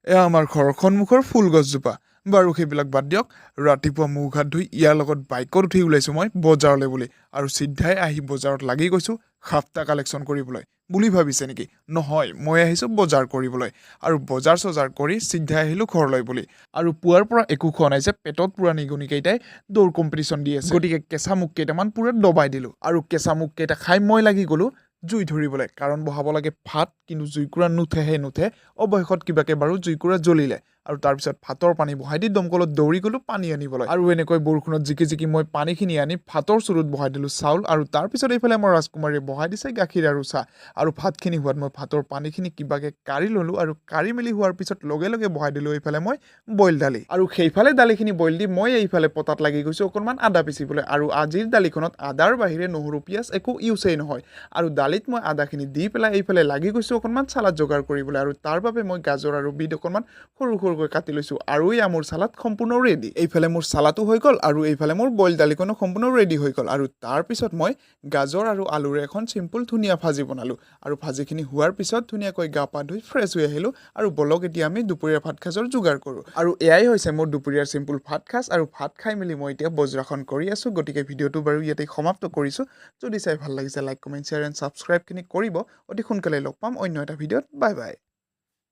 এয়া আমাৰ ঘৰৰ সন্মুখৰ ফুল গছজোপা। বাৰু সেইবিলাক বাদ দিয়ক, ৰাতিপুৱা মুখ হাত ধুই ইয়াৰ লগত বাইকত উঠি ওলাইছোঁ মই বজাৰলৈ বুলি, আৰু চিধাই আহি বজাৰত লাগি গৈছোঁ সাপ্তাহ কালেকশ্যন কৰিবলৈ বুলি ভাবিছে নেকি? নহয়, মই আহিছোঁ বজাৰ কৰিবলৈ, আৰু বজাৰ চজাৰ কৰি চিধাই আহিলোঁ ঘৰলৈ বুলি। আৰু পুৱাৰ পৰা একো খোৱা নাই যে পেটত পুৰা নিগনিকেইটাই দৌৰ কম্পিটিশ্যন দি আছে, গতিকে কেঁচা মুখ কেইটামান পুৰা দবাই দিলোঁ, আৰু কেঁচা মুখ কেইটা খাই মই লাগি গ'লোঁ জুই ধৰিবলৈ। কাৰণ বহাব লাগে ভাত, কিন্তু জুইকুৰা নুঠে। অৱশেষত কিবাকে বাৰু জুইকুৰা জ্বলিলে, আৰু তাৰপিছত ভাতৰ পানী বহাই দি দমকলত দৌৰি গ'লোঁ পানী আনিবলৈ। আৰু এনেকৈ বৰষুণত জিকি মই পানীখিনি আনি ভাতৰ চৰুত বহাই দিলোঁ চাউল, আৰু তাৰপিছত এইফালে আমাৰ ৰাজকুমাৰীয়ে বহাই দিছে গাখীৰ আৰু চাহ। আৰু ভাতখিনি হোৱাত মই ভাতৰ পানীখিনি কিবাকে কাঢ়ি ল'লোঁ, আৰু কাঢ়ি মেলি হোৱাৰ পিছত লগে লগে বহাই দিলোঁ এইফালে মই বইল দালি। আৰু সেইফালে দালিখিনি বইল দি মই এইফালে পতাত লাগি গৈছোঁ অকণমান আদা পিচিবলৈ। আৰু আজিৰ দালিখনত আদাৰ বাহিৰে নহৰু পিঁয়াজ একো ইউজেই নহয়, আৰু দালিত মই আদাখিনি দি পেলাই এইফালে লাগি গৈছোঁ অকণমান চালাড যোগাৰ কৰিবলৈ। আৰু তাৰ বাবে মই গাজৰ আৰু বিট অকণমান সৰু সৰুকৈ কাটি লৈছোঁ, আৰু এয়া মোৰ চালাড সম্পূৰ্ণ ৰেডি। এইফালে মোৰ চালাডো হৈ গ'ল, আৰু এইফালে মোৰ বইল দালিকণো সম্পূৰ্ণ ৰেডি হৈ গ'ল। আৰু তাৰপিছত মই গাজৰ আৰু আলুৰে এখন চিম্পুল ধুনীয়া ভাজি বনালোঁ, আৰু ভাজিখিনি হোৱাৰ পিছত ধুনীয়াকৈ গা পা ধুই ফ্ৰেছ হৈ আহিলোঁ। আৰু বলক এতিয়া আমি দুপৰীয়াৰ ভাত সাজৰ যোগাৰ কৰোঁ। আৰু এয়াই হৈছে মোৰ দুপৰীয়াৰ চিম্পুল ভাত সাজ, আৰু ভাত খাই মেলি মই এতিয়া বজ্ৰাসন কৰি আছোঁ। গতিকে ভিডিঅ'টো বাৰু ইয়াতে সমাপ্ত কৰিছোঁ। যদি চাই ভাল লাগিছে লাইক কমেণ্ট শ্বেয়াৰ এণ্ড ছাবস্ক্ৰাইবখিনি কৰিব। অতি সোনকালে লগ পাম অন্য এটা ভিডিঅ'ত। Bye bye.